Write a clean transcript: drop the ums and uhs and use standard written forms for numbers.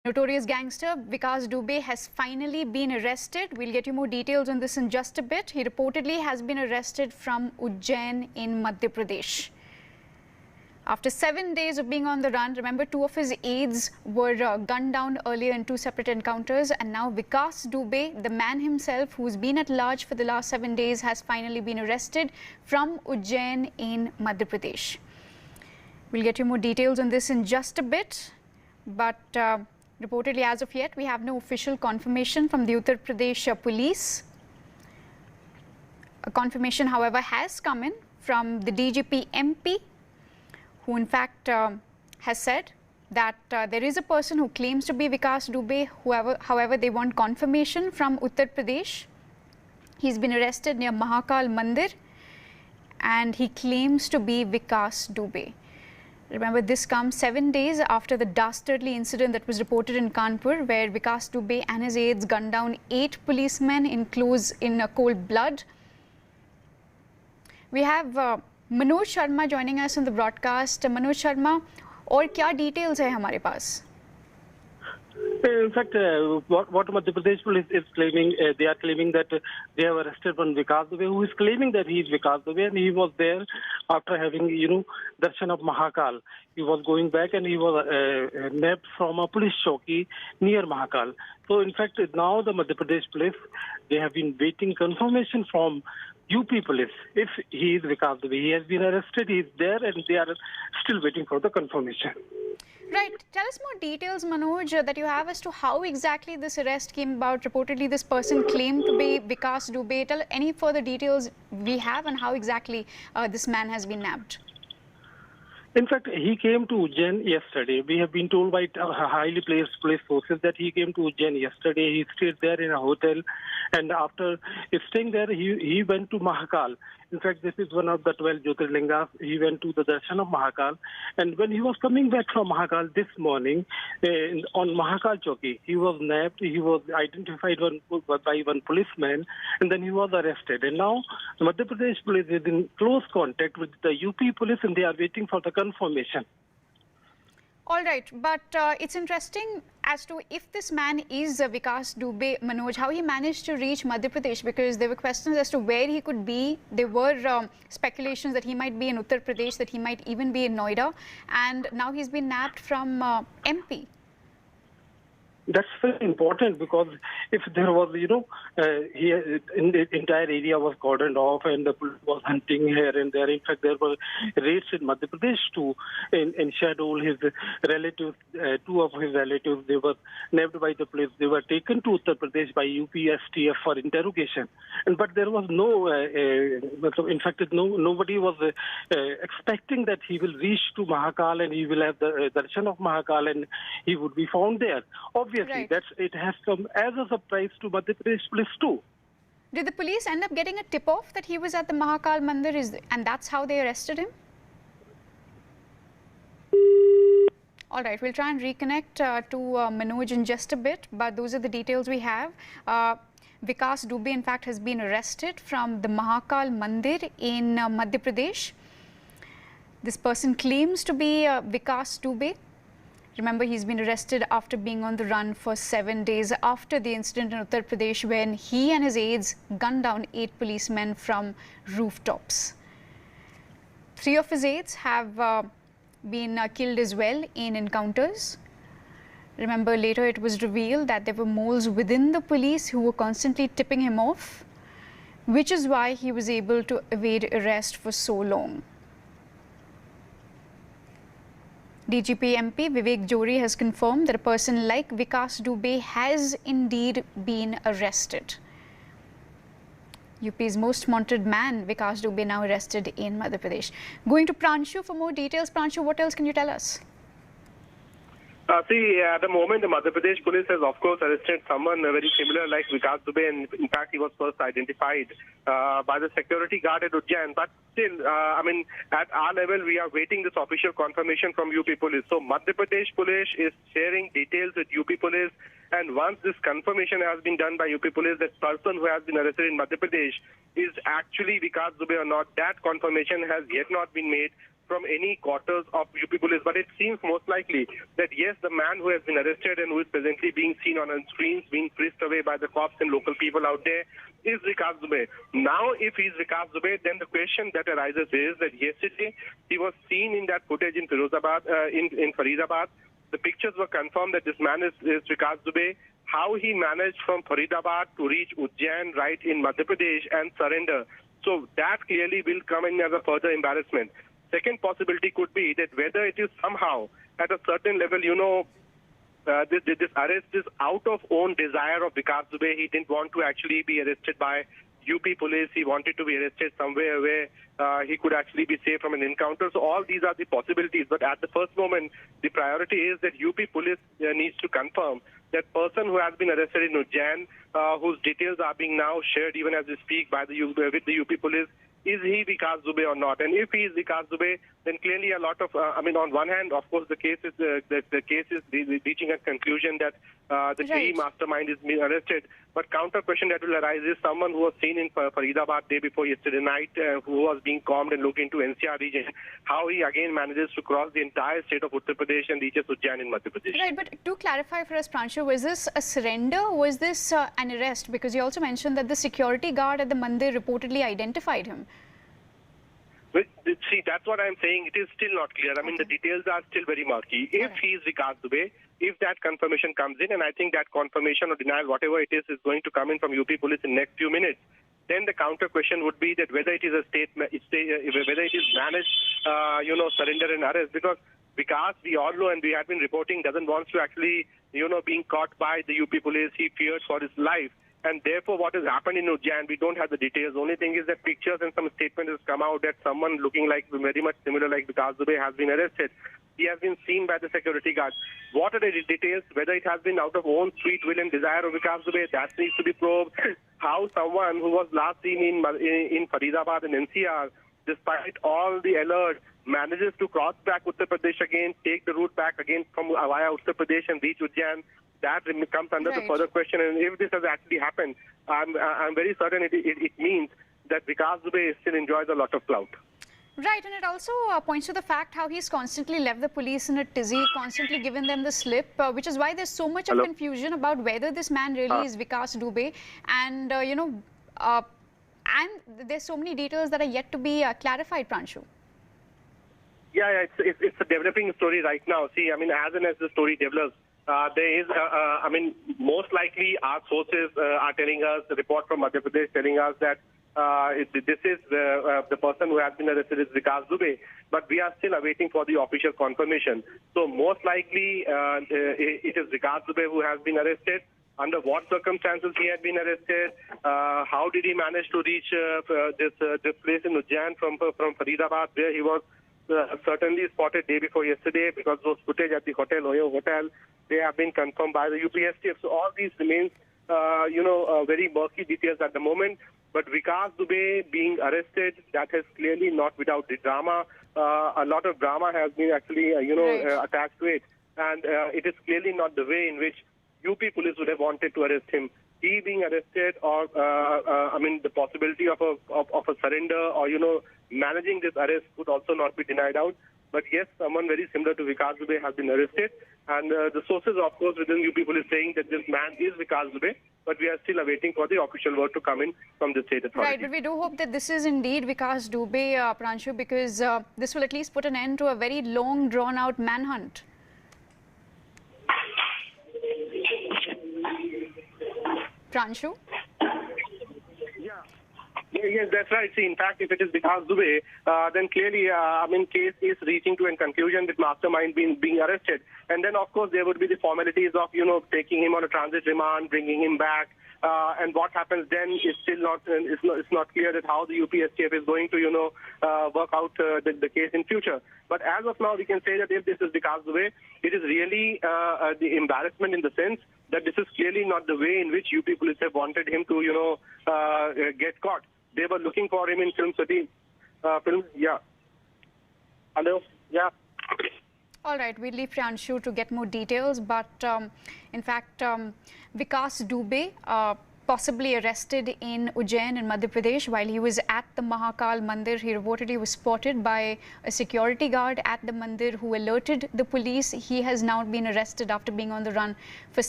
Notorious gangster Vikas Dubey has finally been arrested. We'll get you more details on this in just a bit. He reportedly has been arrested from Ujjain in Madhya Pradesh. After 7 days of being on the run, remember, 2 of his aides were gunned down earlier in 2 separate encounters, and now Vikas Dubey, the man himself who's been at large for the last 7 days, has finally been arrested from Ujjain in Madhya Pradesh. We'll get you more details on this in just a bit, but reportedly, as of yet, we have no official confirmation from the Uttar Pradesh police. A confirmation, however, has come in from the DGP MP, who in fact has said that there is a person who claims to be Vikas Dubey. However, they want confirmation from Uttar Pradesh. He's been arrested near Mahakal Mandir, and he claims to be Vikas Dubey. Remember, this comes 7 days after the dastardly incident that was reported in Kanpur, where Vikas Dubey and his aides gunned down 8 policemen in cold blood. We have Manoj Sharma joining us on the broadcast. Manoj Sharma, और क्या details है हमारे पास? In fact, what Madhya Pradesh police is claiming, they are claiming that they have arrested one Vikas Dubey, who is claiming that he is Vikas Dubey, and he was there after having, darshan of Mahakal. He was going back and he was nabbed from a police chowki near Mahakal. So, in fact, now the Madhya Pradesh police, they have been waiting confirmation from UP police if he is Vikas Dubey. He has been arrested, he is there, and they are still waiting for the confirmation. Right. Tell us more details, Manoj, that you have as to how exactly this arrest came about. Reportedly, this person claimed to be Vikas Dubey. Tell any further details we have and how exactly this man has been nabbed. In fact, he came to Ujjain yesterday. We have been told by highly placed police sources that he came to Ujjain yesterday. He stayed there in a hotel, and after staying there, he went to Mahakal. In fact, this is one of the 12 Jyotirlingas. He went to the darshan of Mahakal, and when he was coming back from Mahakal this morning, on Mahakal Chowki, he was nabbed. He was identified by one policeman, and then he was arrested. And now, the Madhya Pradesh police is in close contact with the UP police, and they are waiting for the confirmation. All right, but it's interesting as to if this man is Vikas Dubey, Manoj, how he managed to reach Madhya Pradesh, because there were questions as to where he could be. There were speculations that he might be in Uttar Pradesh, that he might even be in Noida, and now he's been nabbed from MP. That's very important, because if there was, in the entire area was cordoned off and the police was hunting here and there. In fact, there were raids in Madhya Pradesh too, in Shadol, his relatives, 2 of his relatives, they were nabbed by the police. They were taken to Uttar Pradesh by UPSTF for interrogation. But there was no, in fact, nobody was expecting that he will reach to Mahakal and he will have the darshan of Mahakal and he would be found there. Obviously, right. It has come as a surprise to Madhya Pradesh police too. Did the police end up getting a tip-off that he was at the Mahakal Mandir, and that's how they arrested him? All right, we'll try and reconnect to Manoj in just a bit, but those are the details we have. Vikas Dubey, in fact, has been arrested from the Mahakal Mandir in Madhya Pradesh. This person claims to be Vikas Dubey. Remember, he's been arrested after being on the run for 7 days after the incident in Uttar Pradesh when he and his aides gunned down 8 policemen from rooftops. 3 of his aides have been killed as well in encounters. Remember, later it was revealed that there were moles within the police who were constantly tipping him off, which is why he was able to evade arrest for so long. DGP MP Vivek Jory has confirmed that a person like Vikas Dubey has indeed been arrested. UP's most wanted man, Vikas Dubey, now arrested in Madhya Pradesh. Going to Pranshu for more details. Pranshu, what else can you tell us? At the moment, the Madhya Pradesh police has, of course, arrested someone very similar like Vikas Dubey, and in fact, he was first identified by the security guard at Ujjain. But still, at our level, we are waiting this official confirmation from UP police. So, Madhya Pradesh police is sharing details with UP police And once this confirmation has been done by UP police, that person who has been arrested in Madhya Pradesh is actually Vikas Dubey or not, that confirmation has yet not been made from any quarters of UP police. But it seems most likely that yes, the man who has been arrested and who is presently being seen on screens, being frisked away by the cops and local people out there, is Vikas Dubey. Now, if he's Vikas Dubey, then the question that arises is that yesterday he was seen in that footage in Firozabad, in Faridabad. The pictures were confirmed that this man is Vikas Dubey. How he managed from Faridabad to reach Ujjain right in Madhya Pradesh and surrender. So that clearly will come in as a further embarrassment. Second possibility could be that whether it is somehow at a certain level, this arrest is out of own desire of Vikas Dubey. He didn't want to actually be arrested by UP police. He wanted to be arrested somewhere where he could actually be safe from an encounter. So all these are the possibilities. But at the first moment, the priority is that UP police needs to confirm that person who has been arrested in Ujjain, whose details are being now shared even as we speak by with the UP police, is he Vikas Dubey or not? And if he is Vikas Dubey, then clearly a lot of, on one hand, of course, the case is reaching a conclusion that the key mastermind is being arrested. But counter question that will arise is someone who was seen in Faridabad day before yesterday night, who was being combed and looked into NCR region, how he again manages to cross the entire state of Uttar Pradesh and reaches Ujjain in Madhya Pradesh. Right, but to clarify for us, Pranshu, was this a surrender? Was this an arrest? Because you also mentioned that the security guard at the mandir reportedly identified him. See, that's what I'm saying. It is still not clear. I mean, the details are still very murky. If he is Vikas Dubey, if that confirmation comes in, and I think that confirmation or denial, whatever it is going to come in from UP police in the next few minutes, then the counter question would be that whether it is a whether it is managed, surrender and arrest. Because Vikas, we all know and we have been reporting, doesn't want to actually, being caught by the UP police. He feared for his life. And therefore, what has happened in Ujjain, we don't have the details. The only thing is that pictures and some statements has come out that someone looking like very much similar like Vikas Dubey has been arrested. He has been seen by the security guard. What are the details? Whether it has been out of own sweet will and desire of Vikas Dubey, that needs to be probed. How someone who was last seen in Faridabad and NCR, despite all the alert, manages to cross back Uttar Pradesh again, take the route back again from via Uttar Pradesh and reach Ujjain. That comes under the further question. And if this has actually happened, I'm very certain it means that Vikas Dubey still enjoys a lot of clout. Right, and it also points to the fact how he's constantly left the police in a tizzy, constantly given them the slip, which is why there's so much of confusion about whether this man really is Vikas Dubey. And, and there's so many details that are yet to be clarified, Pranshu. Yeah, it's a developing story right now. See, I mean, as and as the story develops, there is, most likely our sources are telling us, the report from Madhya Pradesh telling us that this is the person who has been arrested is Vikas Dubey, but we are still awaiting for the official confirmation. So most likely it is Vikas Dubey who has been arrested. Under what circumstances he had been arrested? How did he manage to reach this place in Ujjain from Faridabad, where he was certainly spotted day before yesterday, because those footage at the Oyo Hotel, they have been confirmed by the UPSTF. So all these remains, very murky details at the moment. But Vikas Dubey being arrested, that has clearly not without the drama. A lot of drama has been actually, attached to it. And it is clearly not the way in which UP police would have wanted to arrest him. He being arrested, or the possibility of a surrender, or managing this arrest could also not be denied out. But yes, someone very similar to Vikas Dubey has been arrested, and the sources, of course, within UP police saying that this man is Vikas Dubey, but we are still awaiting for the official word to come in from the state authority. Right, but we do hope that this is indeed Vikas Dubey, Pranshu, because this will at least put an end to a very long, drawn-out manhunt. Pranshu? Yes, that's right. See, in fact, if it is Vikas Dubey, then clearly, case is reaching to a conclusion with mastermind being arrested. And then, of course, there would be the formalities of, taking him on a transit remand, bringing him back. And what happens then is still not, it's not clear that how the UPSTF is going to, work out the case in future. But as of now, we can say that if this is Vikas Dubey, it is really the embarrassment in the sense that this is clearly not the way in which UP police have wanted him to, get caught. They were looking for him in Film City. Yeah. Hello? Yeah. All right, we'll leave Priyanshu to get more details, but in fact, Vikas Dubey, possibly arrested in Ujjain in Madhya Pradesh while he was at the Mahakal Mandir. He reportedly was spotted by a security guard at the Mandir who alerted the police. He has now been arrested after being on the run for